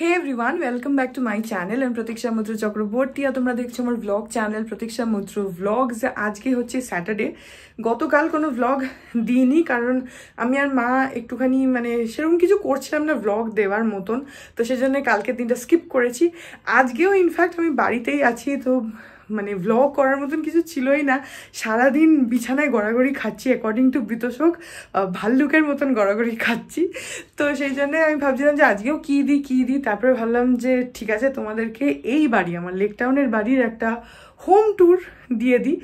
Hey everyone, welcome back to my channel. I'm Pratiksha Mutru Chakraborty আর তোমরা দেখছো আমার vlog channel Pratiksha Mutru Vlogs। আজকে হচ্ছে Saturday. গতকাল কোনো vlog দিইনি কারণ আমি আর মা একটুখানি সেরকম কিছু করছিলাম না vlog দেওয়ার মতন, তো সেজন্য কালকে দিনটা স্কিপ করেছি। আজকেও ইনফ্যাক্ট আমি বাড়িতেই আছি, তো ভ্লগ করার মতন কিছু ছিলই না। সারাদিন বিছানায় গড়াগড়ি খাচ্ছি, অ্যাকর্ডিং টু বৃতশোক ভাল্লুকের মতন গড়াগড়ি খাচ্ছি। তো সেই জন্য আমি ভাবছিলাম যে আজকেও কী দিই। তারপরে ভাবলাম যে ঠিক আছে, তোমাদেরকে এই বাড়ি, আমার লেক টাউনের বাড়ির একটা হোম ট্যুর দিয়ে দিই।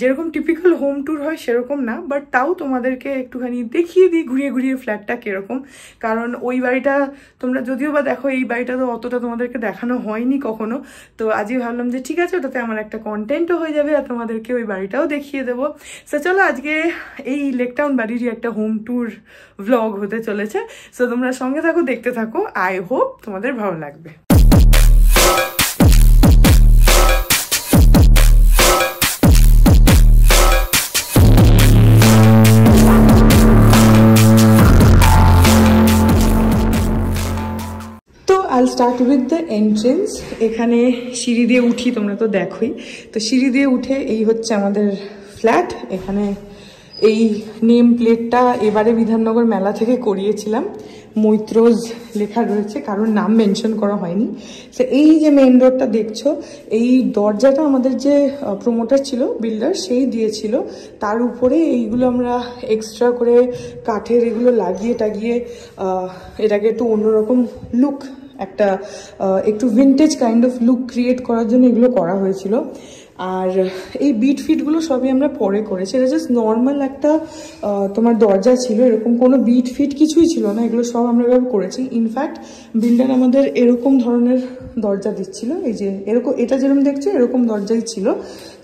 যেরকম টিপিক্যাল হোম ট্যুর হয় সেরকম না, বাট তাও তোমাদেরকে একটুখানি দেখিয়ে দিই ঘুরিয়ে ঘুরিয়ে ফ্ল্যাটটা কীরকম। কারণ ওই বাড়িটা তোমরা যদিও বা দেখো, এই বাড়িটা তো অতটা তোমাদেরকে দেখানো হয়নি কখনো। তো আজই ভাবলাম যে ঠিক আছে, ওটাতে আমার একটা কন্টেন্টও হয়ে যাবে আর তোমাদেরকে ওই বাড়িটাও দেখিয়ে দেবো। সো চলো, আজকে এই লেক টাউন বাড়িরই একটা হোম ট্যুর ভ্লগ হতে চলেছে। সো তোমরা সঙ্গে থাকো, দেখতে থাকো। আই হোপ তোমাদের ভালো লাগবে। I'll start with the entrance. এখানে সিঁড়ি দিয়ে উঠি, তোমরা তো দেখোই। তো সিঁড়ি দিয়ে উঠে এই হচ্ছে আমাদের ফ্ল্যাট। এখানে এই নেম প্লেটটা এবারে বিধাননগর মেলা থেকে করিয়েছিলাম, মৈত্রজ লেখা রয়েছে, কারণ নাম মেনশন করা হয়নি। তো এই যে মেন ডোরটা দেখছো, এই দরজাটা আমাদের যে প্রমোটার ছিল, বিল্ডার, সেই দিয়েছিল। তার উপরে এইগুলো আমরা এক্সট্রা করে কাঠের এগুলো লাগিয়ে টাগিয়ে এটাকে একটু অন্যরকম লুক, একটা একটু vintage kind of look create করার জন্য এগুলো করা হয়েছিল। আর এই বিট ফিটগুলো সবই আমরা পরে করেছি। এটা জাস্ট নর্মাল একটা তোমার দরজা ছিল, এরকম কোনো বিট ফিট কিছুই ছিল না। এগুলো সব আমরা এভাবে করেছি। ইনফ্যাক্ট বিল্ডার আমাদের এরকম ধরনের দরজা দিচ্ছিল, এই যে এরকম, এটা যেরকম দেখছো এরকম দরজাই ছিল।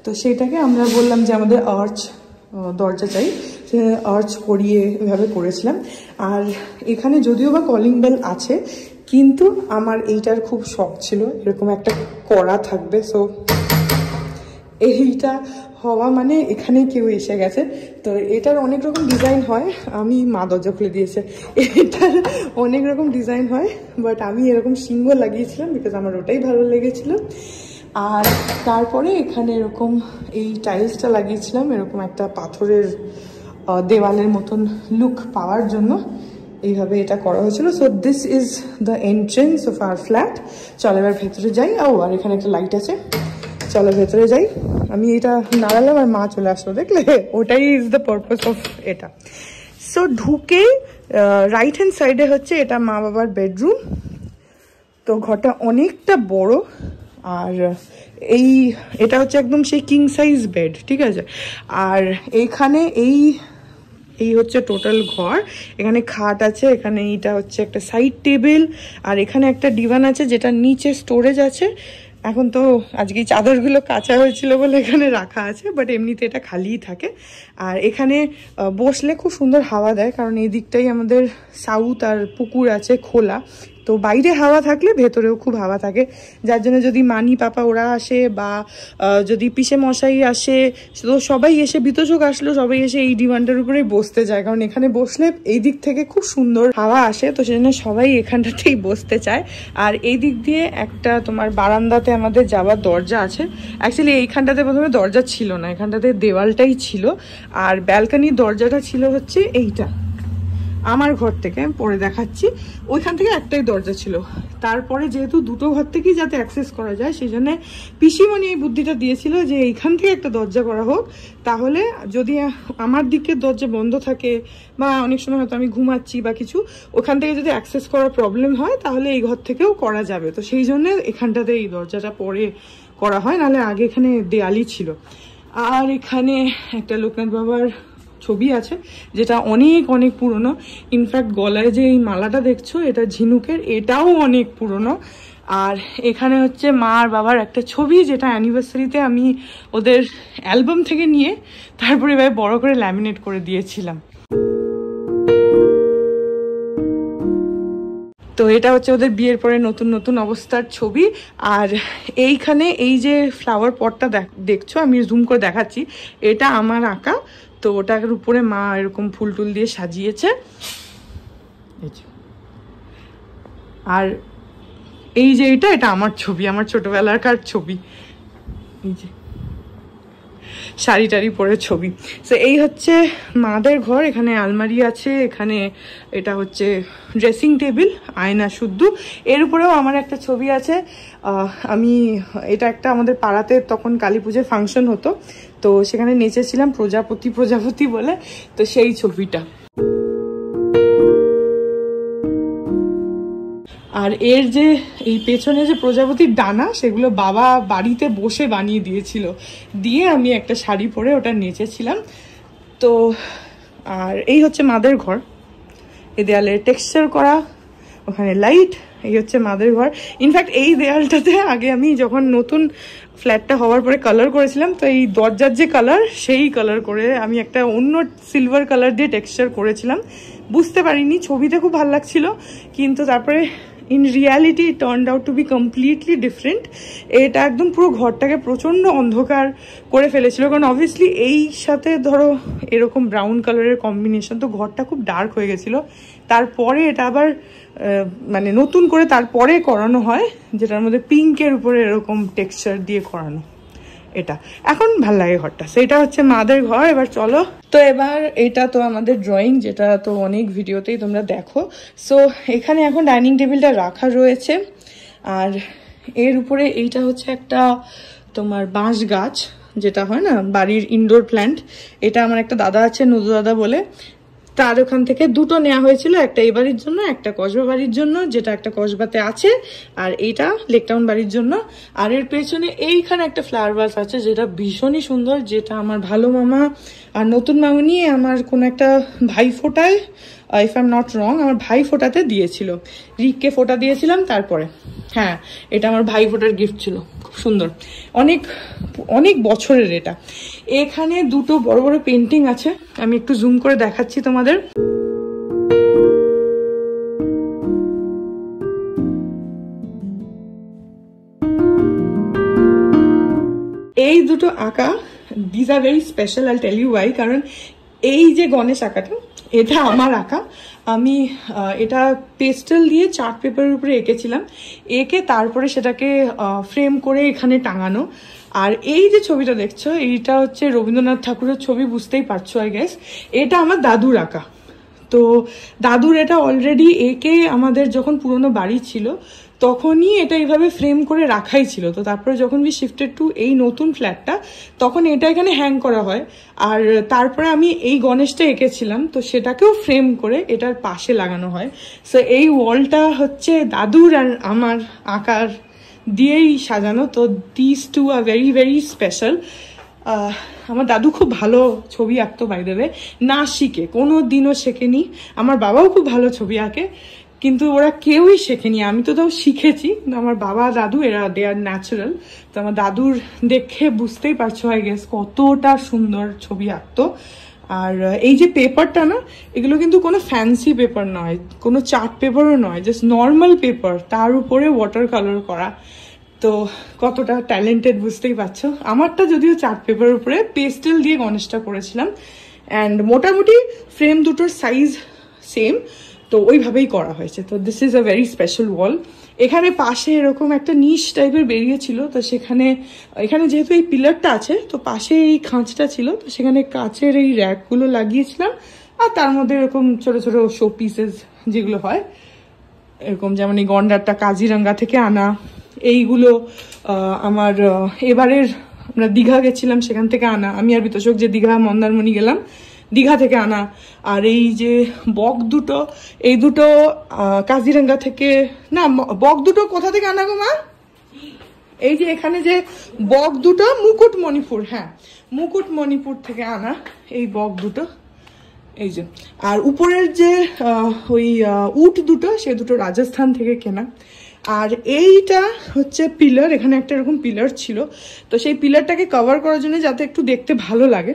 তো সেটাকে আমরা বললাম যে আমাদের আর্চ দরজা চাই, সে আর্চ করিয়ে এভাবে করেছিলাম। আর এখানে যদিও বা কলিং বেল আছে, কিন্তু আমার এইটার খুব শখ ছিল এরকম একটা কড়া থাকবে। সো এইটা হওয়া মানে এখানে কেউ এসে গেছে। তো এটার অনেক রকম ডিজাইন হয়, আমি মা দরজা খুলে দিয়েছে, এটার অনেক রকম ডিজাইন হয়, বাট আমি এরকম সিংহ লাগিয়েছিলাম বিকজ আমার ওটাই ভালো লেগেছিল। আর তারপরে এখানে এরকম এই টাইলসটা লাগিয়েছিলাম, এরকম একটা পাথরের দেওয়ালের মতন লুক পাওয়ার জন্য এইভাবে এটা করা হয়েছিল। So this is the entrance of our flat. চলো এবার ভেতরে যাই। আর এখানে একটা লাইট আছে, চলো ভেতরে যাই। আমি এটা নাড়ালাম আর মা চলে আসলো, দেখলে? ওটাই ইজ দ্য পারপাস অফ এটা। সো ঢুকে রাইট হ্যান্ড সাইডে হচ্ছে এটা মা বাবার বেডরুম। তো ঘরটা অনেকটা বড়, আর এটা হচ্ছে একদম সেই কিং সাইজ বেড, ঠিক আছে? আর এইখানে এই হচ্ছে টোটাল ঘর। এখানে খাট আছে, এখানে এইটা হচ্ছে একটা সাইড টেবিল, আর এখানে একটা ডিভান আছে যেটা নিচে স্টোরেজ আছে। এখন তো আজকে চাদরগুলো কাঁচা হয়েছিল বলে এখানে রাখা আছে, বাট এমনিতে এটা খালিই থাকে। আর এখানে বসলে খুব সুন্দর হাওয়া দেয়, কারণ এই দিকটাই আমাদের সাউথ আর পুকুর আছে খোলা। তো বাইরে হাওয়া থাকলে ভেতরেও খুব হাওয়া থাকে, যার জন্য যদি মানি পাপা ওরা আসে বা যদি পিসে মশাই আসে, তো সবাই এসে, বিতোষক আসলেও সবাই এসে এই ডিভানটার উপরেই বসতে যায়, কারণ এখানে বসলে এই দিক থেকে খুব সুন্দর হাওয়া আসে। তো সেজন্য সবাই এখানটাতেই বসতে চায়। আর এই দিক দিয়ে একটা তোমার বারান্দাতে আমাদের যাওয়ার দরজা আছে। অ্যাকচুয়ালি এইখানটাতে প্রথমে দরজা ছিল না, এখানটাতে দেওয়ালটাই ছিল। আর ব্যালকনির দরজাটা ছিল হচ্ছে এইটা, আমার ঘর থেকে আমি পরে দেখাচ্ছি। ওইখান থেকে একটাই দরজা ছিল। তারপরে যেহেতু দুটো ঘর থেকেই যাতে অ্যাক্সেস করা যায়, সেই জন্য পিসিমণি এই বুদ্ধিটা দিয়েছিল যে এইখান থেকে একটা দরজা করা হোক, তাহলে যদি আমার দিকের দরজা বন্ধ থাকে বা অনেক সময় হয়তো আমি ঘুমাচ্ছি বা কিছু, ওখান থেকে যদি অ্যাক্সেস করার প্রবলেম হয় তাহলে এই ঘর থেকেও করা যাবে। তো সেই জন্য এখানটাতে এই দরজাটা পরে করা হয়, নাহলে আগে এখানে দেয়ালই ছিল। আর এখানে একটা লোকনাথ বাবার ছবি আছে, যেটা অনেক অনেক পুরনো। ইনফ্যাক্ট গলায় যে এই মালাটা দেখছো, এটা ঝিনুকের, এটাও অনেক পুরনো। আর এখানে হচ্ছে মা আর বাবার একটা ছবি, যেটা অ্যানিভার্সারিতে আমি ওদের অ্যালবাম থেকে নিয়ে তারপরে এভাবে বড় করে ল্যামিনেট করে দিয়েছিলাম। তো এটা হচ্ছে ওদের বিয়ের পরে নতুন নতুন অবস্থার ছবি। আর এইখানে এই যে ফ্লাওয়ার পটটা দেখছো, আমি জুম করে দেখাচ্ছি, এটা আমার আঁকা। তো ওটার উপরে মা এরকম ফুল টুল দিয়ে সাজিয়েছে। আর এই যে এটা আমার ছবি, আমার ছোটবেলাকার ছবি, এই যে শাড়ি টাড়ি পরে ছবি। তো এই হচ্ছে মাদের ঘর। এখানে আলমারি আছে, এখানে এটা হচ্ছে ড্রেসিং টেবিল, আয়না শুদ্ধ। এর উপরেও আমার একটা ছবি আছে। আমি এটা একটা আমাদের পাড়াতে তখন কালী পুজোর ফাংশন হতো, তো সেখানে নেচেছিলাম প্রজাপতি বলে, তো সেই ছবিটা। আর এর যে এই পেছনে যে প্রজাপতির ডানা, সেগুলো বাবা বাড়িতে বসে বানিয়ে দিয়েছিল, দিয়ে আমি একটা শাড়ি পরে ওটা নেচেছিলাম। তো আর এই হচ্ছে মাদের ঘর, এই দেয়ালে টেক্সচার করা, ওখানে লাইট। এই হচ্ছে মাদের ঘর। ইনফ্যাক্ট এই দেয়ালটাতে আগে আমি যখন নতুন ফ্ল্যাটটা হওয়ার পরে কালার করেছিলাম, তো এই দরজার যে কালার, সেই কালার করে আমি একটা অন্য সিলভার কালার দিয়ে টেক্সচার করেছিলাম। বুঝতে পারিনি, ছবিতে খুব ভালো লাগছিল, কিন্তু তারপরে in reality it turned out to B completely different. এটা একদম পুরো ঘরটাকে প্রচণ্ড অন্ধকার করে ফেলেছিল, কারণ অবভিয়াসলি এই সাথে ধরো এরকম ব্রাউন কালারের কম্বিনেশন, তো ঘরটা খুব ডার্ক হয়ে গেছিলো। তারপরে এটা আবার মানে নতুন করে তারপরে করানো হয়, যেটার মধ্যে পিঙ্কের উপরে এরকম টেক্সচার দিয়ে করানো। এটা এখন ভাল লাগে ঘরটা। সেটা হচ্ছে মাদের ঘর। এবার চলো, তো এবার এটা তো আমাদের ড্রয়িং, যেটা তো অনেক ভিডিওতেই তোমরা দেখো। সো এখানে এখন ডাইনিং টেবিলটা রাখা রয়েছে, আর এর উপরে এইটা হচ্ছে একটা তোমার বাঁশ গাছ, যেটা হয় না বাড়ির ইনডোর প্ল্যান্ট। এটা আমার একটা দাদা আছে, নদু দাদা বলে, তার ওখান থেকে দুটো নেওয়া হয়েছিল, একটা এই বাড়ির জন্য, একটা কসবা বাড়ির জন্য, যেটা একটা কসবাতে আছে, আর এইটা লেকটাউন বাড়ির জন্য। আর এর পেছনে এইখানে একটা ফ্লাওয়ার ভাস আছে, যেটা ভীষণই সুন্দর, যেটা আমার ভালো মামা আর নতুন মামনি আমার কোনো একটা ভাই ফোটায়, if I am not wrong, আমার ভাই ফোটাতে দিয়েছিল, রিককে ফোটা দিয়েছিলাম তারপরে। হ্যাঁ, এটা আমার ভাই ফোটার গিফট ছিল, খুব সুন্দর, অনেক অনেক বছরের এটা। এখানে দুটো বড় বড় পেন্টিং আছে, আমি একটু জুম করে দেখাচ্ছি তোমাদের। এই দুটো আঁকা, this are very special, I tell you why. কারণ এই যে গণেশ আঁকাটা, এটা আমার আঁকা। আমি এটা পেস্টেল দিয়ে চার্ট পেপারের উপরে এঁকেছিলাম, এঁকে তারপরে সেটাকে ফ্রেম করে এখানে টাঙানো। আর এই যে ছবিটা দেখছো, এইটা হচ্ছে রবীন্দ্রনাথ ঠাকুরের ছবি, বুঝতেই পারছো আই গেস। এটা আমার দাদুর আঁকা। তো দাদুর এটা অলরেডি এঁকে আমাদের যখন পুরনো বাড়ি ছিল তখনই এটা এইভাবে ফ্রেম করে রাখাই ছিল। তো তারপরে যখন উই শিফটেড টু এই নতুন ফ্ল্যাটটা, তখন এটা এখানে হ্যাং করা হয়। আর তারপরে আমি এই গণেশটা এঁকেছিলাম, তো সেটাকেও ফ্রেম করে এটার পাশে লাগানো হয়। সো এই ওয়ালটা হচ্ছে দাদুর আর আমার আঁকার দিয়েই সাজানো। তো this two are very very special. আমার দাদু খুব ভালো ছবি আঁকতো, বাই দ্য ওয়ে, না শিখে, কোনো দিনও শেখেনি। আমার বাবাও খুব ভালো ছবি আঁকে, কিন্তু ওরা কেউই শেখেনি। আমি তো তাও শিখেছি, আমার বাবা দাদু এরা দে আর ন্যাচারাল। তো আমার দাদুর দেখে বুঝতেই পারছো আই গেস কতটা সুন্দর ছবি আঁকতো। আর এই যে পেপারটা না, এগুলো কিন্তু কোনো ফ্যান্সি পেপার নয়, কোনো চার্ট পেপারও নয়, জাস্ট নর্মাল পেপার, তার উপরে ওয়াটার কালার করা। তো কতটা ট্যালেন্টেড বুঝতেই পারছো। আমারটা যদিও চার্ট পেপারের উপরে পেস্টেল দিয়ে গণেশটা করেছিলাম, অ্যান্ড মোটামুটি ফ্রেম দুটোর সাইজ সেম, তো ওইভাবেই করা হয়েছে। তো this is a very special wall. এখানে পাশে এরকম একটা নিশ টাইপের বেরিয়েছিল, তো এখানে যেহেতু এই পিলারটা আছে, তো পাশে এই খাঁচটা ছিল, তো সেখানে কাচের এই র্যাকগুলো লাগিয়েছিলাম। আর তার মধ্যে এরকম ছোট ছোট শো পিসেস যেগুলো হয়, এরকম যেমন এই গন্ডারটা কাজিরাঙ্গা থেকে আনা, এইগুলো আমার এবারের আমরা দীঘা গেছিলাম সেখান থেকে আনা। আমি আর বিতোষক যে দীঘা মন্দারমণি গেলাম, দীঘা থেকে আনা। আর এই যে বক দুটো, এই দুটো কাজিরাঙ্গা থেকে, না বক দুটো কোথা থেকে আনা গো মা? এই যে এখানে যে বক দুটো, মুকুটমণিপুর, হ্যাঁ মুকুটমণিপুর থেকে আনা এই বক দুটো, এই যে। আর উপরের যে ওই উট দুটো, সে দুটো রাজস্থান থেকে কেনা। আর এইটা হচ্ছে পিলার, এখানে একটা এরকম পিলার ছিল, তো সেই পিলারটাকে কভার করার জন্য যাতে একটু দেখতে ভালো লাগে,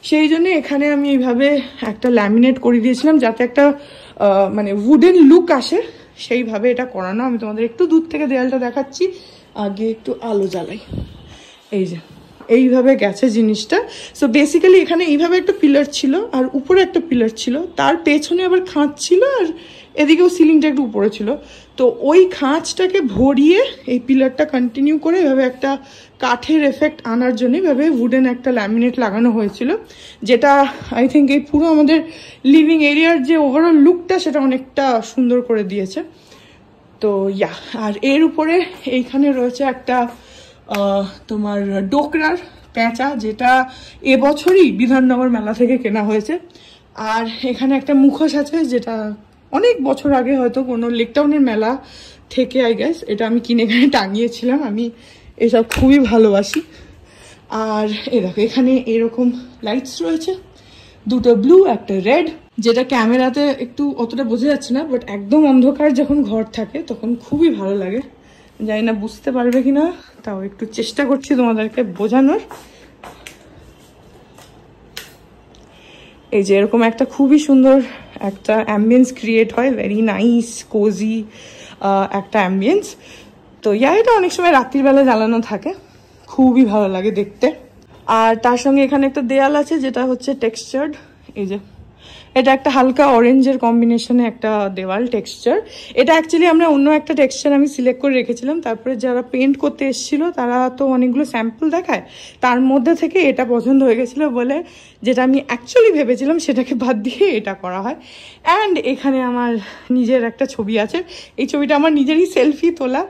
সেই জন্য এখানে আমি এইভাবে একটা ল্যামিনেট করে দিয়েছিলাম, যাতে একটা মানে উডেন লুক আসে, সেইভাবে এটা করানো। আমি তোমাদের একটু দূর থেকে দেয়ালটা দেখাচ্ছি, আগে একটু আলো জ্বালাই। এই যে এইভাবে গেছে জিনিসটা। সো বেসিক্যালি এখানে এইভাবে একটা পিলার ছিল, আর উপরে একটা পিলার ছিল, তার পেছনে আবার খাঁচ ছিল, আর এদিকেও সিলিংটা একটু উপরে ছিল। তো ওই খাঁজটাকে ভরিয়ে এই পিলারটা কন্টিনিউ করে এভাবে একটা কাঠের এফেক্ট আনার জন্য এভাবে উডেন একটা ল্যামিনেট লাগানো হয়েছিল, যেটা আই থিঙ্ক এই পুরো আমাদের লিভিং এরিয়ার যে ওভারঅল লুকটা সেটা অনেকটা সুন্দর করে দিয়েছে। তো ইয়া, আর এর উপরে এইখানে রয়েছে একটা তোমার ডোকরার প্যাঁচা, যেটা এবছরই বিধাননগর মেলা থেকে কেনা হয়েছে। আর এখানে একটা মুখোশ আছে, যেটা অনেক বছর আগে হয়তো কোনো লেকটাউনের মেলা থেকে আই গেস এটা আমি কিনে এখানে টাঙিয়েছিলাম। আমি এসব খুবই ভালোবাসি। আর এ দেখো এখানে এরকম লাইটস রয়েছে, দুটো ব্লু একটা রেড, যেটা ক্যামেরাতে একটু অতটা বোঝা যাচ্ছে না, বাট একদম অন্ধকার যখন ঘর থাকে তখন খুবই ভালো লাগে। জানি না বুঝতে পারবে কিনা, তাও একটু চেষ্টা করছি তোমাদেরকে বোঝানোর। এই যে এরকম একটা খুবই সুন্দর একটা অ্যাম্বিয়েন্স ক্রিয়েট হয়, ভেরি নাইস কোজি একটা অ্যাম্বিয়েন্স। তো এটা অনেক সময় রাত্রির বেলা জ্বালানো থাকে, খুবই ভালো লাগে দেখতে। আর তার সঙ্গে এখানে একটা দেয়াল আছে যেটা হচ্ছে টেক্সচার্ড। এই যে এটা একটা হালকা অরেঞ্জের কম্বিনেশনে একটা দেওয়াল টেক্সচার। এটা অ্যাকচুয়ালি আমরা অন্য একটা টেক্সচার আমি সিলেক্ট করে রেখেছিলাম, তারপরে যারা পেন্ট করতে এসেছিল তারা তো অনেকগুলো স্যাম্পল দেখায়, তার মধ্যে থেকে এটা পছন্দ হয়ে গেছিলো বলে যেটা আমি অ্যাকচুয়ালি ভেবেছিলাম সেটাকে বাদ দিয়ে এটা করা হয়। অ্যান্ড এখানে আমার নিজের একটা ছবি আছে, এই ছবিটা আমার নিজেরই সেলফি তোলা।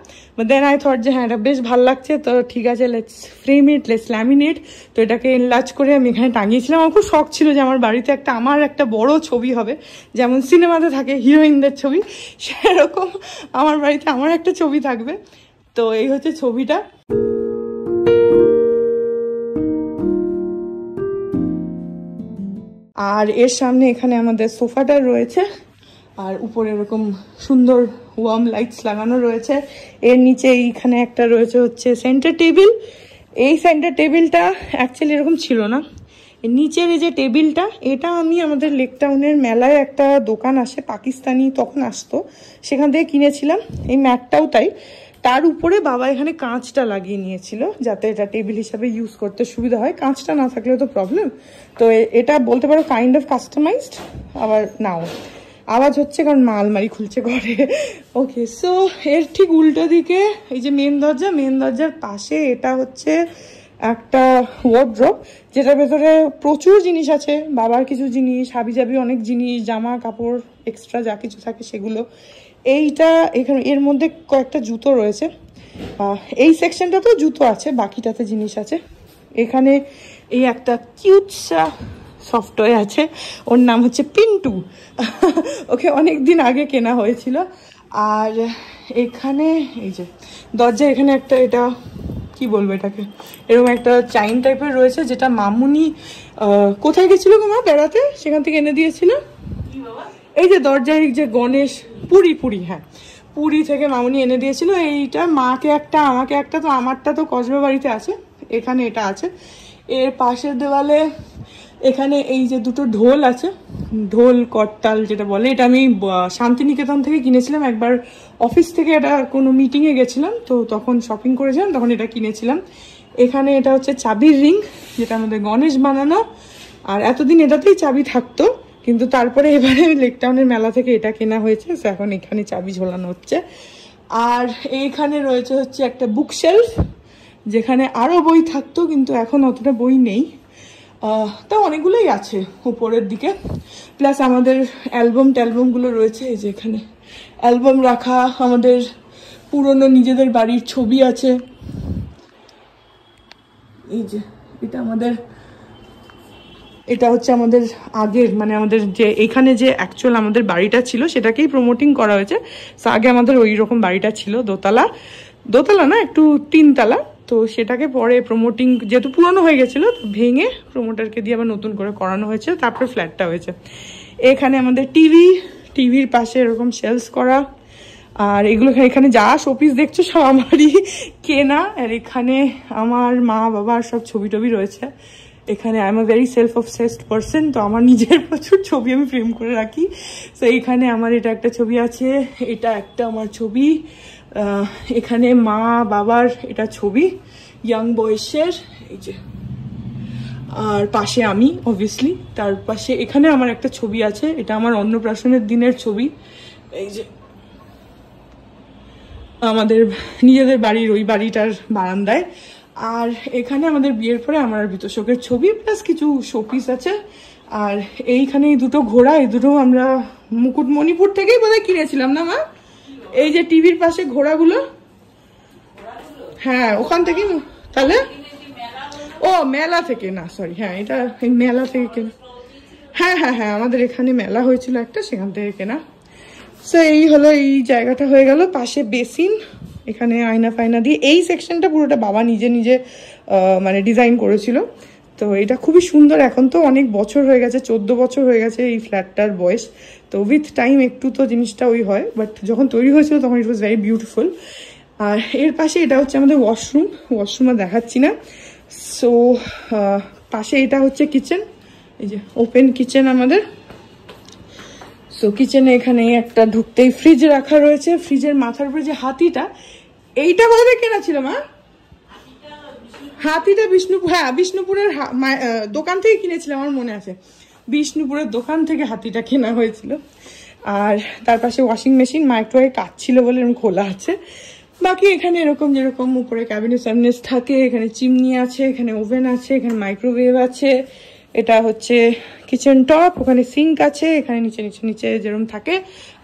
দেন আই থট যে হ্যাঁ এটা বেশ ভালো লাগছে, তো ঠিক আছে let's frame it, let's laminate. তো এটাকে এনলার্জ করে আমি এখানে টাঙিয়েছিলাম। আমার খুব শখ ছিল যে আমার বাড়িতে আমার একটা বড় ছবি হবে, যেমন সিনেমাতে থাকে হিরোইনদের ছবি, সেরকম আমার বাড়িতে আমার একটা ছবি থাকবে। তো এই হচ্ছে ছবিটা। আর এর সামনে এখানে আমাদের সোফাটা রয়েছে, আর উপরে এরকম সুন্দর ওয়ার্ম লাইটস লাগানো রয়েছে। এর নিচে এইখানে একটা রয়েছে হচ্ছে সেন্টার টেবিল। এই সেন্টার টেবিলটা অ্যাকচুয়ালি এরকম ছিল না, নিচের এই যে টেবিলটা, এটা আমি আমাদের লেকটাউনের মেলায় একটা দোকান আসে পাকিস্তানি, তখন আসতো, সেখান থেকে কিনেছিলাম। এই ম্যাটটাও তাই। তার উপরে বাবা এখানে কাঁচটা লাগিয়ে নিয়েছিল যাতে এটা টেবিল হিসাবে ইউজ করতে সুবিধা হয়, কাঁচটা না থাকলেও তো প্রবলেম। তো এটা বলতে পারো কাইন্ড অফ কাস্টমাইজড। আবার নাও আওয়াজ হচ্ছে কারণ মা আলমারি খুলছে ঘরে। ওকে, সো এর ঠিক উল্টো দিকে এই যে মেন দরজা, মেন দরজার পাশে এটা হচ্ছে একটা ওয়ার্ড্রপ, যেটার ভেতরে প্রচুর জিনিস আছে, বাবার কিছু জিনিস, হাবিজাবি অনেক জিনিস, জামা কাপড় এক্সট্রা যা কিছু থাকে সেগুলো। এইটা এখানে এর মধ্যে কয়েকটা জুতো রয়েছে, এই সেকশনটা তো জুতো আছে, বাকিটাতে জিনিস আছে। এখানে এই একটা কিউটসা সফটওয়্যার আছে, ওর নাম হচ্ছে পিন্টু। ওকে অনেক দিন আগে কেনা হয়েছিল। আর এখানে এই যে দরজা, এখানে একটা এটা কি বলবো এটাকে, এরকম একটা চাইন টাইপের রয়েছে, যেটা মামুনি কোথায় গেছিল মা বেড়াতে, সেখান থেকে এনে দিয়েছিল। এই যে দরজায় যে গণেশ পুরী, হ্যাঁ পুরী থেকে মামুনি এনে দিয়েছিল। এইটা মাকে একটা আমাকে একটা, তো আমারটা তো কসবা বাড়িতে আছে, এখানে এটা আছে। এর পাশের দেওয়ালে এখানে এই যে দুটো ঢোল আছে, ঢোল করতাল যেটা বলে, এটা আমি শান্তিনিকেতন থেকে কিনেছিলাম একবার, অফিস থেকে এটা কোনো মিটিংয়ে গেছিলাম, তো তখন শপিং করেছিলাম, তখন এটা কিনেছিলাম। এখানে এটা হচ্ছে চাবির রিং, যেটা আমাদের গণেশ বানানো, আর এতদিন এটাতেই চাবি থাকতো, কিন্তু তারপরে এবারে লেকটাউনের মেলা থেকে এটা কেনা হয়েছে, তো এখন এখানে চাবি ঝোলানো হচ্ছে। আর এইখানে রয়েছে হচ্ছে একটা বুক শেলফ, যেখানে আরও বই থাকতো, কিন্তু এখন অতটা বই নেই, তা অনেকগুলোই আছে উপরের দিকে। প্লাস আমাদের অ্যালবামগুলো রয়েছে, এই যে এখানে অ্যালবাম রাখা, আমাদের পুরনো নিজেদের বাড়ির ছবি আছে। এই যে এটা হচ্ছে আমাদের আগের, মানে আমাদের যে এখানে যে অ্যাকচুয়াল আমাদের বাড়িটা ছিল সেটাকেই প্রমোটিং করা হয়েছে। আগে আমাদের ওই রকম বাড়িটা ছিল, দোতলা না, একটু তিনতলা, তো সেটাকে পরে প্রমোটিং যেহেতু পুরনো হয়ে গেছিলো, তো ভেঙে প্রমোটারকে দিয়ে আবার নতুন করে করানো হয়েছে, তারপরে ফ্ল্যাটটা হয়েছে। এখানে আমাদের টিভির পাশে এরকম শেলস করা, আর এগুলো এখানে যা শোপিস দেখছো সব আমারই কেনা। আর এখানে আমার মা বাবার সব ছবি টবি রয়েছে। এখানে I am a very self obsessed person, তো আমার নিজের প্রচুর ছবি আমি ফ্রেম করে রাখি। তো এইখানে আমার এটা একটা ছবি আছে, এটা একটা আমার ছবি, এখানে মা বাবার এটা ছবি ইয়াং বয়সের, এই যে, আর পাশে আমি অবভিয়াসলি, তার পাশে এখানে আমার একটা ছবি আছে, এটা আমার অন্নপ্রাশনের দিনের ছবি, এই যে আমাদের নিজেদের বাড়ির ওই বাড়িটার বারান্দায়। আর এখানে আমাদের বিয়ের পরে আমার ভিতর শোকের ছবি প্লাস কিছু শোপিস আছে। আর এইখানে এই দুটো ঘোড়া, এই দুটো আমরা মুকুটমণিপুর থেকেই বোধহয় কিনেছিলাম না মা? এই যে টিভির পাশে ঘোড়াগুলো, হ্যাঁ ওখান থেকে। তাহলে ও মেলা থেকে না, সরি, হ্যাঁ এটা এই মেলা থেকে কেনা। হ্যাঁ হ্যাঁ হ্যাঁ, আমাদের এখানে মেলা হয়েছিল একটা, সেখান থেকে কেনা। সো এই হলো, এই জায়গাটা হয়ে গেল। পাশে বেসিন, এখানে আয়না ফায়না দিয়ে এই সেকশনটা পুরোটা বাবা নিজে নিজে মানে ডিজাইন করেছিল। তো এটা খুবই সুন্দর। এখন তো অনেক বছর হয়ে গেছে, 14 বছর হয়ে গেছে এই ফ্ল্যাটটার বয়স। তো উইথ টাইম একটু তো জিনিসটা ওই হয়, বাট যখন তৈরি হয়েছিল তখন ইট ওয়াজ ভেরি বিউটিফুল। আর এর পাশে এটা হচ্ছে আমাদের ওয়াশরুম দেখাচ্ছি না। সো পাশে এটা হচ্ছে কিচেন, এই যে ওপেন কিচেন আমাদের। সো কিচেনে এখানে একটা ঢুকতেই ফ্রিজ রাখা রয়েছে। ফ্রিজের মাথার উপরে যে হাতিটা, এইটা কোথায় কেনা ছিল মা? হাতিটা বিষ্ণুপুর, হ্যাঁ বিষ্ণুপুরের দোকান থেকে কিনেছিলাম, আমার মনে আছে। বিষ্ণুপুরের দোকান থেকে হাতিটা কেনা হয়েছিল। আর তার পাশে ওয়াশিং মেশিন, মাইক্রোওয়েভ কাজ ছিল বলে এরকম খোলা আছে। বাকি এখানে এরকম যেরকম উপরে ক্যাবিনেট সামনেস থাকে, এখানে চিমনি আছে, এখানে ওভেন আছে, এখানে মাইক্রোওয়েভ আছে। এটা হচ্ছে কিচেন টপ, ওখানে সিঙ্ক আছে, এখানে নিচে নিচে নিচে যেরকম থাকে।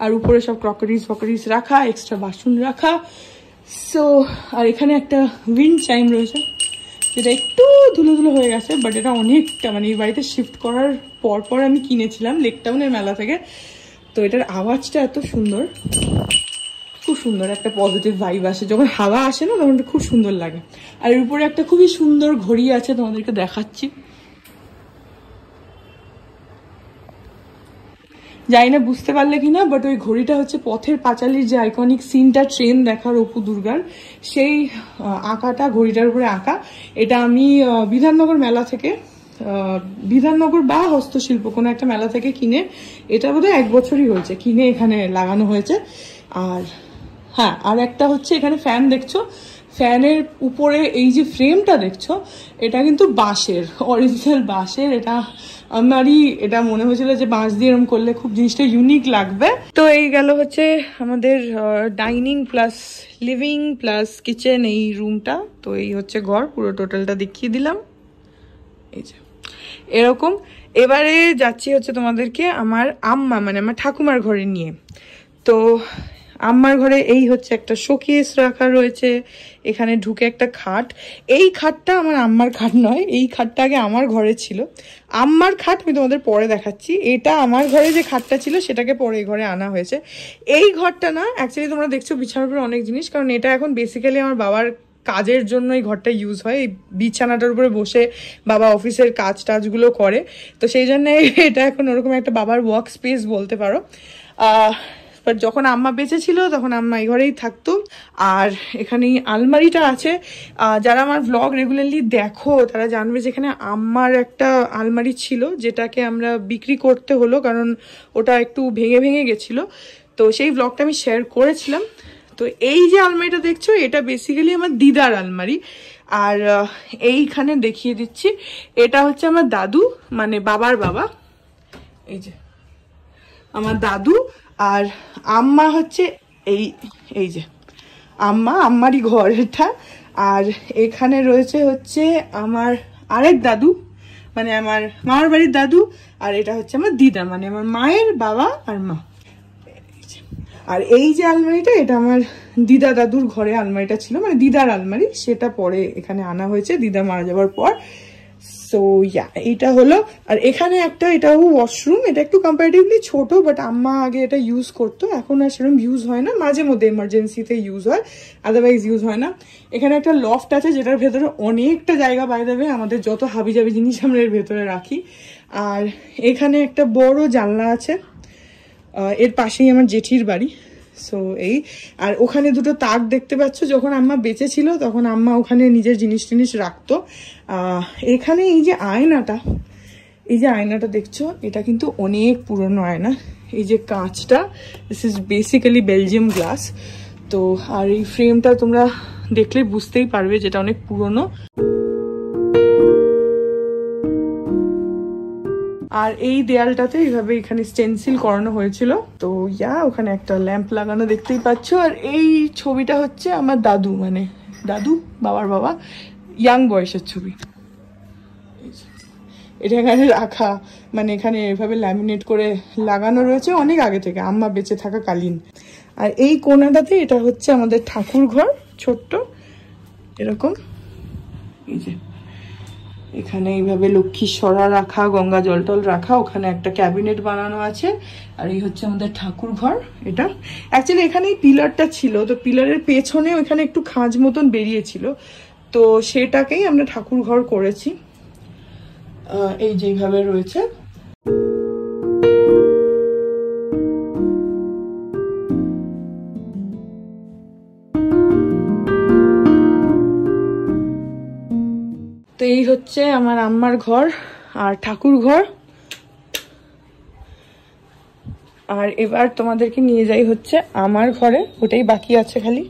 আর উপরে সব ক্রকারিজ রাখা, এক্সট্রা বাসন রাখা। সো আর এখানে একটা উইন্ড চাইম রয়েছে, যেটা একটু ধুলো হয়ে গেছে, বাট এটা অনেকটা মানে এই বাড়িতে শিফট করার পর আমি কিনেছিলাম লেকটাউনের মেলা থেকে। তো এটার আওয়াজটা এত সুন্দর, খুব সুন্দর একটা পজিটিভ ভাইব আসে যখন হাওয়া আসে না, তখন খুব সুন্দর লাগে। আর এর উপরে একটা খুবই সুন্দর ঘড়ি আছে, তোমাদেরকে দেখাচ্ছি। জানি না বুঝতে পারলে কিনা, বাট ওই ঘড়িটা হচ্ছে পথের পাঁচালীর যে আইকনিক সিনটা ট্রেন দেখার অপু দুর্গার, সেই আঁকাটা ঘড়িটার উপরে আঁকা। এটা আমি বিধাননগর মেলা থেকে, বিধাননগর বা হস্তশিল্প কোনো একটা মেলা থেকে কিনে, এটা বোধহয় 1 বছরই হয়েছে কিনে এখানে লাগানো হয়েছে। আর হ্যাঁ, আর একটা হচ্ছে এখানে ফ্যান দেখছো, ফ্যানের উপরে এই যে ফ্রেমটা দেখছো, এটা কিন্তু বাঁশের, অরিজিনাল বাঁশের। এটা আমারই এটা মনে হয়েছিল যে বাঁশ দিয়ে এরকম করলে খুব জিনিসটা ইউনিক লাগবে। তো এই গেল হচ্ছে আমাদের dining plus living plus kitchen, এই রুমটা। তো এই হচ্ছে ঘর, পুরো টোটালটা দেখিয়ে দিলাম। এই যে এরকম। এবারে যাচ্ছি হচ্ছে তোমাদেরকে আমার আম্মা মানে আমার ঠাকুমার ঘরে নিয়ে। তো আম্মার ঘরে এই হচ্ছে একটা শোকেস রাখা রয়েছে, এখানে ঢুকে একটা খাট। এই খাটটা আমার আম্মার খাট নয়, এই খাটটা আগে আমার ঘরে ছিল। আম্মার খাট আমি তোমাদের পরে দেখাচ্ছি। এটা আমার ঘরে যে খাটটা ছিল সেটাকে পরে এই ঘরে আনা হয়েছে। এই ঘরটা না অ্যাকচুয়ালি তোমরা দেখছো বিছানার উপরে অনেক জিনিস, কারণ এটা এখন বেসিক্যালি আমার বাবার কাজের জন্য এই ঘরটা ইউজ হয়। এই বিছানাটার উপরে বসে বাবা অফিসের টাজগুলো করে, তো সেই জন্য এটা এখন ওরকম একটা বাবার ওয়ার্ক স্পেস বলতে পারো। বাট যখন আম্মা বেঁচে ছিল তখন আম্মা এই ঘরেই থাকতো। আর এখানে আলমারিটা আছে, যারা আমার ভ্লগ রেগুলারলি দেখো তারা জানবে যে এখানে আম্মার একটা আলমারি ছিল, যেটাকে আমরা বিক্রি করতে হলো কারণ ওটা একটু ভেঙে গেছিলো। তো সেই ভ্লগটা আমি শেয়ার করেছিলাম। তো এই যে আলমারিটা দেখছো, এটা বেসিক্যালি আমার দিদার আলমারি। আর এইখানে দেখিয়ে দিচ্ছি, এটা হচ্ছে আমার দাদু মানে বাবার বাবা, এই যে আমার দাদু। আর আম্মা হচ্ছে এই যে আম্মারই ঘর এটা। আর এখানে রয়েছে হচ্ছে আমার আরেক দাদু মানে আমার মামার বাড়ির দাদু। আর এটা হচ্ছে আমার দিদা মানে আমার মায়ের বাবা আর মা। আর এই যে আলমারিটা, এটা আমার দিদা দাদুর ঘরে আলমারিটা ছিল, মানে দিদার আলমারি, সেটা পরে এখানে আনা হয়েছে দিদা মারা যাওয়ার পর। সো ইয়া, এইটা হলো। আর এখানে একটা, এটাও ওয়াশরুম, এটা একটু কম্পারেটিভলি ছোট, বাট আম্মা আগে এটা ইউজ করতো, এখন আর সেরকম ইউজ হয় না, মাঝে মধ্যে এমার্জেন্সিতে ইউজ হয়, আদারওয়াইজ ইউজ হয় না। এখানে একটা লফট আছে যেটার ভেতরে অনেকটা জায়গা বাইরে দেবে, আমাদের যত হাবিজাবি জিনিস আমরা এর ভেতরে রাখি। আর এখানে একটা বড় জানলা আছে, এর পাশেই আমার জেঠির বাড়ি। সো এই, আর ওখানে দুটো তাক দেখতে পাচ্ছ, যখন আম্মা বেঁচে ছিল তখন আম্মা ওখানে নিজের জিনিস রাখতো। এখানে এই যে আয়নাটা দেখছো, এটা কিন্তু অনেক পুরনো আয়না। এই যে কাঁচটা, this is basically Belgium glass. তো আর এই ফ্রেমটা তোমরা দেখলে বুঝতেই পারবে যেটা অনেক পুরনো। আর এই দেয়ালটাতে এইভাবে এখানে স্টেনসিল করানো হয়েছিল। তো ওখানে একটা ল্যাম্প লাগানো দেখতেই পাচ্ছ। আর এই ছবিটা হচ্ছে আমার দাদু, মানে দাদু বাবার বাবা ইয়াং বয়সের ছবি। এটা এখানে রাখা, মানে এখানে এভাবে ল্যামিনেট করে লাগানো রয়েছে অনেক আগে থেকে, আম্মা বেঁচে থাকা কালীন। আর এই কোণাটাতে এটা হচ্ছে আমাদের ঠাকুর ঘর, ছোট্ট এরকম। এই যে এখানে এইভাবে লক্ষ্মীর সরা রাখা, গঙ্গা জল টল রাখা, ওখানে একটা ক্যাবিনেট বানানো আছে। আর এই হচ্ছে আমাদের ঠাকুর ঘর। এটা অ্যাকচুয়ালি এখানে পিলারটা ছিল, তো পিলারের পেছনে ওখানে একটু খাঁজ মতন বেরিয়েছিল, তো সেটাকেই আমরা ঠাকুর ঘর করেছি। এই যেভাবে রয়েছে। তো এই হচ্ছে আমার আম্মার ঘর আর ঠাকুর ঘর। আর এবার তোমাদেরকে নিয়ে যাই হচ্ছে আমার ঘরে, ওটাই বাকি আছে খালি।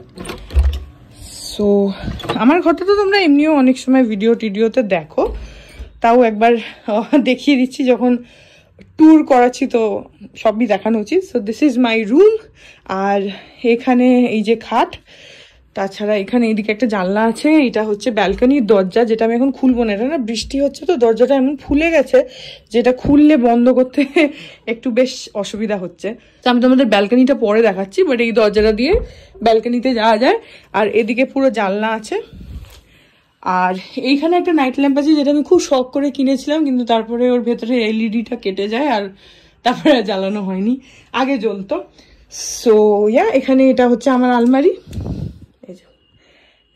সো আমার ঘরটা তো তোমরা এমনিও অনেক সময় ভিডিও টিডিওতে দেখো, তাও একবার দেখিয়ে দিচ্ছি, যখন ট্যুর করাচ্ছি তো সবই দেখানো উচিত। So this is my room. আর এখানে এই যে খাট, তাছাড়া এখানে এইদিকে একটা জানলা আছে, এটা হচ্ছে ব্যালকনির দরজা, যেটা আমি এখন খুলবো না। এটা না বৃষ্টি হচ্ছে তো দরজাটা এমন ফুলে গেছে, যেটা খুললে বন্ধ করতে একটু বেশ অসুবিধা হচ্ছে। তো আমি তোমাদের ব্যালকনিটা পরে দেখাচ্ছি, বাট এই দরজাটা দিয়ে ব্যালকনিতে যাওয়া যায়। আর এদিকে পুরো জানলা আছে। আর এইখানে একটা নাইট ল্যাম্প আছে, যেটা আমি খুব শখ করে কিনেছিলাম, কিন্তু তারপরে ওর ভেতরে এলইডিটা কেটে যায়, আর তারপরে আর জ্বালানো হয়নি, আগে জ্বলতো। সো এখানে এটা হচ্ছে আমার আলমারি,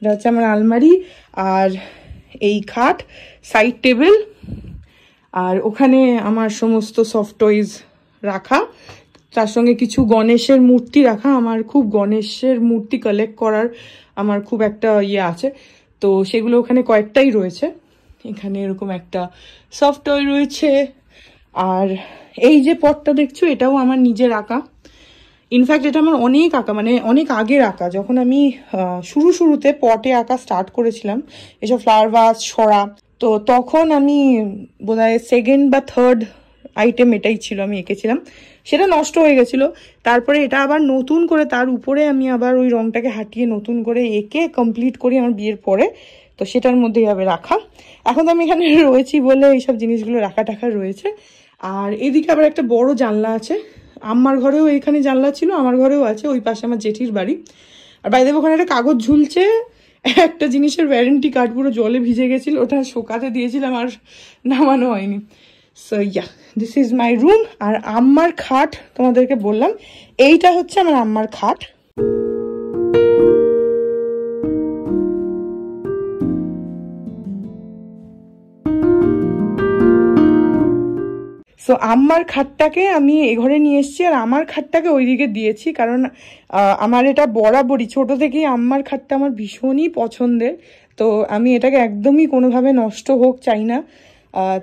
এটা হচ্ছে আমার আলমারি। আর এই খাট, সাইড টেবিল, আর ওখানে আমার সমস্ত সফট টয়েজ রাখা, তার সঙ্গে কিছু গণেশের মূর্তি রাখা। আমার খুব গণেশের মূর্তি কালেক্ট করার আমার খুব একটা আছে, তো সেগুলো ওখানে কয়েকটাই রয়েছে। এখানে এরকম একটা সফট টয় রয়েছে। আর এই যে পটটা দেখছো, এটাও আমার নিজের আঁকা। ইনফ্যাক্ট এটা আমার অনেক আঁকা, মানে অনেক আগের আঁকা। যখন আমি শুরুতে পটে আঁকা স্টার্ট করেছিলাম, এসব ফ্লাওয়ার ভাস, সরা, তো তখন আমি বোধহয় সেকেন্ড বা থার্ড আইটেম এটাই ছিল আমি এঁকেছিলাম। সেটা নষ্ট হয়ে গেছিলো, তারপরে এটা আবার নতুন করে তার উপরে আমি আবার ওই রংটাকে হাঁটিয়ে নতুন করে এঁকে কমপ্লিট করি আমার বিয়ের পরে। তো সেটার মধ্যেই হবে রাখা। এখন তো আমি এখানে রয়েছি বলে এইসব জিনিসগুলো রাখা টাখা রয়েছে। আর এদিকে আবার একটা বড় জানলা আছে। আমার ঘরেও এখানে জানলা ছিল, আমার ঘরেও আছে, ওই পাশে আমার জেঠির বাড়ি। আর বাইরে ওখানে একটা কাগজ ঝুলছে, একটা জিনিসের ওয়ারেন্টি কার্ড পুরো জলে ভিজে গেছিল, ওটা শোকাতে দিয়েছিলাম, আর নামানো হয়নি। So this is my room. আর আম্মার খাট তোমাদেরকে বললাম, এইটা হচ্ছে আমার আম্মার খাট। সো আম্মার খাটটাকে আমি এ ঘরে নিয়ে এসেছি, আর আমার খাটটাকে ওইদিকে দিয়েছি, কারণ আমার এটা বরাবরই ছোট থেকেই আম্মার খাটটা আমার ভীষণই পছন্দের। তো আমি এটাকে একদমই কোনোভাবে নষ্ট হোক চাই না।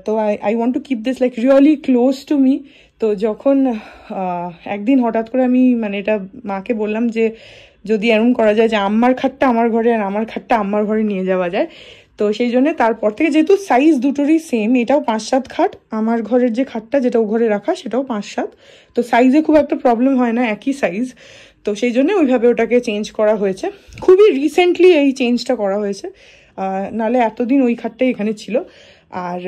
তো I want to keep this like really close to me. তো যখন একদিন হঠাৎ করে আমি মানে এটা মাকে বললাম যে যদি এরকম করা যায় যে আম্মার খাটটা আমার ঘরে আর আমার খাটটা আম্মার ঘরে নিয়ে যাওয়া যায়, তো সেই জন্য তারপর থেকে, যেহেতু সাইজ দুটোরই সেম, এটাও 5-7 খাট, আমার ঘরের যে খাটটা যেটা ও ঘরে রাখা সেটাও 5-7, তো সাইজে খুব একটা প্রবলেম হয় না, একই সাইজ। তো সেই জন্য ওইভাবে ওটাকে চেঞ্জ করা হয়েছে, খুবই রিসেন্টলি এই চেঞ্জটা করা হয়েছে, নাহলে এতদিন ওই খাটটাই এখানে ছিল। আর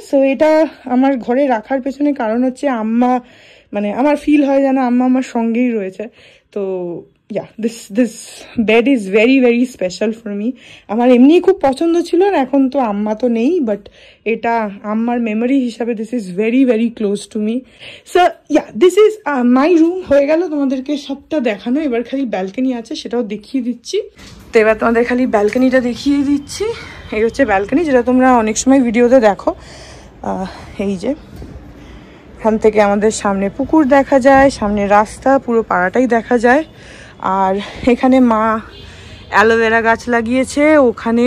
সো এটা আমার ঘরে রাখার পেছনে কারণ হচ্ছে আম্মা, মানে আমার ফিল হয় যেন আম্মা আমার সঙ্গেই রয়েছে। তো this bed is very very special for me. আমার এমনি খুব পছন্দ ছিল, আর এখন তো আম্মা তো নেই, বাট এটা আম্মার মেমোরি হিসাবে this is very very close to me. So this is my room. হয়ে গেল তোমাদেরকে সবটা দেখানো, এবার খালি ব্যালকনি আছে সেটাও দেখিয়ে দিচ্ছি। তো এবার তোমাদের খালি ব্যালকনিটা দেখিয়ে দিচ্ছি। এই হচ্ছে ব্যালকনি, যেটা তোমরা অনেক সময় ভিডিওতে দেখো। এই যে এখান থেকে আমাদের সামনে পুকুর দেখা যায়, সামনে রাস্তা, পুরো পাড়াটাই দেখা যায়। আর এখানে মা অ্যালোভেরা গাছ লাগিয়েছে, ওখানে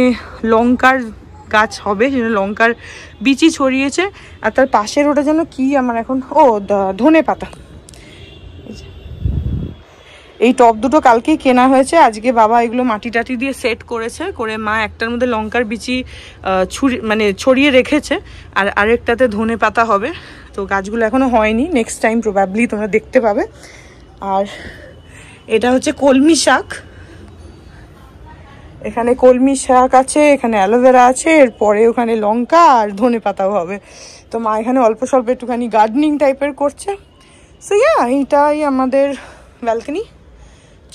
লঙ্কার গাছ হবে, সেটা লঙ্কার বিচি ছড়িয়েছে। আর তার পাশের ওটা যেন কি আমার এখন ধনে পাতা। এই টব দুটো কালকেই কেনা হয়েছে, আজকে বাবা এগুলো মাটি টাটি দিয়ে সেট করেছে, করে মা একটার মধ্যে লঙ্কার বিচি ছড়িয়ে রেখেছে, আর আরেকটাতে ধনে পাতা হবে। তো গাছগুলো এখনো হয়নি, নেক্সট টাইম প্রবাবলি তোমরা দেখতে পাবে। আর এটা হচ্ছে কলমি শাক, এখানে কলমি শাক আছে, এখানে অ্যালোভেরা আছে, এরপরে ওখানে লঙ্কা আর ধনে পাতাও হবে। তো মা এখানে অল্প স্বল্প একটুখানি গার্ডেনিং টাইপের করছে। সো ইয়া, এইটাই আমাদের ব্যালকনি,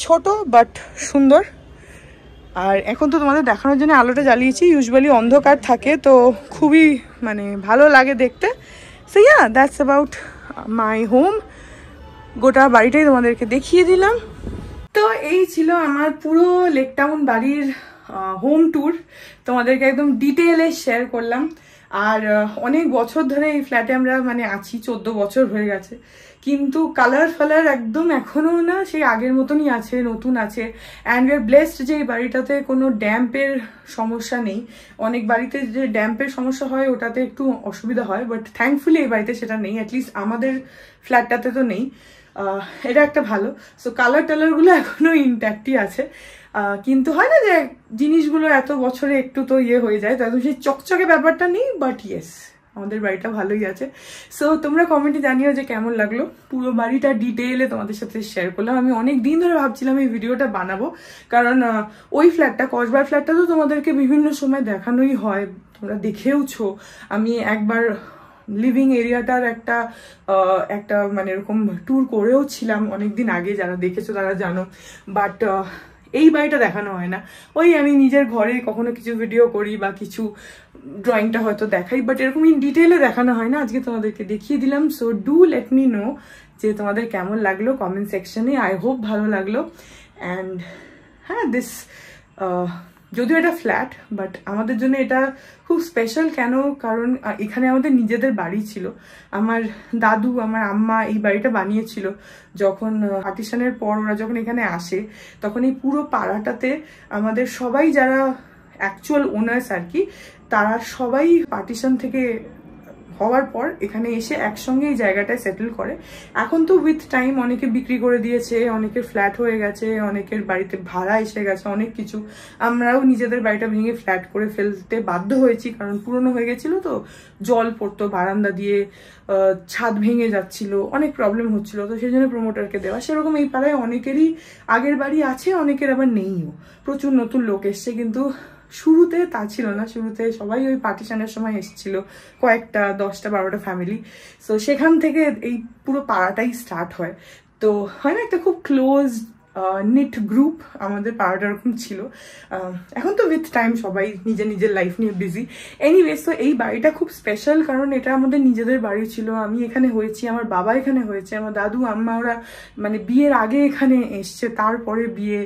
ছোট বাট সুন্দর। আর এখন তো তোমাদের দেখানোর জন্য আলোটা জ্বালিয়েছি, ইউজুয়ালি অন্ধকার থাকে তো খুবই মানে ভালো লাগে দেখতে। So yeah, that's about my home. গোটা বাড়িটাই তোমাদেরকে দেখিয়ে দিলাম। তো এই ছিল আমার পুরো লেক টাউন বাড়ির হোম ট্যুর, তোমাদেরকে একদম ডিটেলে শেয়ার করলাম। আর অনেক বছর ধরে এই ফ্ল্যাটে আমরা মানে আছি, 14 বছর হয়ে গেছে, কিন্তু কালার ফালার একদম এখনো না সেই আগের মতনই আছে, নতুন আছে। অ্যান্ড উই আর ব্লেসড যে এই বাড়িটাতে কোনো ড্যাম্পের সমস্যা নেই। অনেক বাড়িতে যে ড্যাম্পের সমস্যা হয় ওটাতে একটু অসুবিধা হয়, বাট থ্যাঙ্কফুলি এই বাড়িতে সেটা নেই, অ্যাটলিস্ট আমাদের ফ্ল্যাটটাতে তো নেই। এটা একটা ভালো। সো কালার টালারগুলো এখনো ইনট্যাক্টই আছে, কিন্তু হয় না যে জিনিসগুলো এত বছরে একটু তো ইয়ে হয়ে যায়, তো একদম সেই চকচকে ব্যাপারটা নেই, বাট ইয়েস আমাদের বাড়িটা ভালোই আছে। সো তোমরা কমেন্টে জানিও যে কেমন লাগলো, পুরো বাড়িটা ডিটেইলে তোমাদের সাথে শেয়ার করলাম। আমি অনেক দিন ধরে ভাবছিলাম এই ভিডিওটা বানাবো, কারণ ওই ফ্ল্যাটটা, কসবার ফ্ল্যাটটা তো তোমাদেরকে বিভিন্ন সময় দেখানোই হয়, তোমরা দেখেওছো। আমি একবার লিভিং এরিয়াটার একটা মানে এরকম ট্যুর করেও ছিলাম অনেকদিন আগে, যারা দেখেছো তারা জানো, বাট এই বাড়িটা দেখানো হয় না। ওই আমি নিজের ঘরে কখনো কিছু ভিডিও করি বা কিছু ড্রয়িংটা হয়তো দেখাই, বাট এরকম ইন ডিটেইলে দেখানো হয় না। আজকে তোমাদেরকে দেখিয়ে দিলাম। So do let me no যে তোমাদের কেমন লাগলো কমেন্ট সেকশনে। আই হোপ ভালো লাগলো। অ্যান্ড হ্যাঁ, দিস যদিও এটা ফ্ল্যাট, বাট আমাদের জন্য এটা খুব স্পেশাল। কেন? কারণ এখানে আমাদের নিজেদের বাড়ি ছিল। আমার দাদু, আমার আম্মা এই বাড়িটা বানিয়েছিল যখন পার্টিশনের পর ওরা যখন এখানে আসে, তখন এই পুরো পাড়াটাতে আমাদের সবাই যারা অ্যাকচুয়াল ওনার্স আর কি, তারা সবাই পার্টিশন থেকে হওয়ার পর এখানে এসে একসঙ্গে এই জায়গাটায় সেটেল করে। এখন তো উইথ টাইম অনেকে বিক্রি করে দিয়েছে, অনেকের ফ্ল্যাট হয়ে গেছে, অনেকের বাড়িতে ভাড়া এসে গেছে, অনেক কিছু। আমরাও নিজেদের বাড়িটা ভেঙে ফ্ল্যাট করে ফেলতে বাধ্য হয়েছি, কারণ পুরনো হয়ে গেছিল তো, জল পড়তো বারান্দা দিয়ে, ছাদ ভেঙে যাচ্ছিল, অনেক প্রবলেম হচ্ছিল, তো সেই জন্য প্রমোটারকে দেওয়া। সেরকম এই পাড়ায় অনেকেরই আগের বাড়ি আছে, অনেকের আবার নেইও। প্রচুর নতুন লোক এসছে, কিন্তু শুরুতে তা ছিল না। শুরুতে সবাই ওই পার্টিশনের সময় এসেছিল, কয়েকটা 10টা 12টা ফ্যামিলি। সো সেখান থেকে এই পুরো পাড়াটাই স্টার্ট হয়। তো হয় না, একটা খুব ক্লোজ নিট গ্রুপ আমাদের পাড়াটা এরকম ছিল। এখন তো উইথ টাইম সবাই নিজের নিজের লাইফ নিয়ে বিজি। এনিওয়েজ, তো এই বাড়িটা খুব স্পেশাল, কারণ এটা আমাদের নিজেদের বাড়ি ছিল। আমি এখানে হয়েছি, আমার বাবা এখানে হয়েছে, আমার দাদু আম্মা ওরা মানে বিয়ের আগে এখানে এসছে, তারপরে বিয়ে,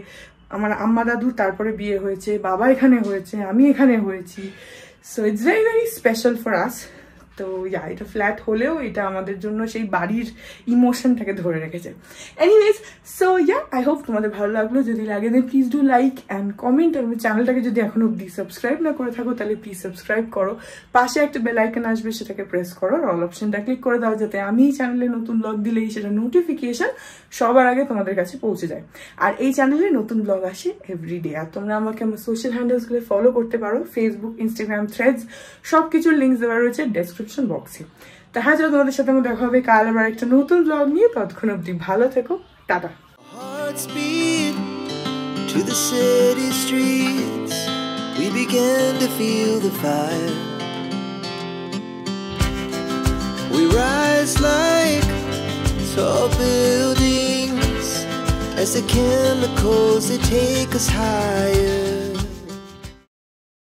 আমার আম্মা দাদুর তারপরে বিয়ে হয়েছে, বাবা এখানে হয়েছে, আমি এখানে হয়েছি। So it's very very special for us. তো ইয়া, এটা ফ্ল্যাট হলেও এটা আমাদের জন্য সেই বাড়ির ইমোশনটাকে ধরে রেখেছে। Anyways, so yeah, I hope তোমাদের ভালো লাগলো। যদি লাগে then please do like and comment. আর চ্যানেলটাকে যদি এখনো অব্দি সাবস্ক্রাইব না করে থাকো তাহলে প্লিজ সাবস্ক্রাইব করো। পাশে একটা বেল আইকন আসবে, সেটাকে প্রেস করো, আর অল অপশনটা ক্লিক করে দাও, যাতে আমি এই চ্যানেলে নতুন ব্লগ দিলেই সেটা নোটিফিকেশন সবার আগে তোমাদের কাছে পৌঁছে যায়। আর এই চ্যানেলে নতুন ব্লগ আসে এভরিডে। আর তোমরা আমাকে আমার সোশ্যাল হ্যান্ডেলসগুলো ফলো করতে পারো, ফেসবুক, ইনস্টাগ্রাম, থ্রেডস, সব কিছুর লিঙ্ক দেওয়া রয়েছে ডেসক্রিপশন বক্সে। তো হ্যাঁ, চলো তোমাদের সাথে আমার দেখা হবে কাল আবার একটা নতুন ব্লগ নিয়ে। ততক্ষণ অবধি ভালো থেকো, tata. To the city streets, we began to feel the fire. We rise like tall buildings as the chemicals, they take us higher.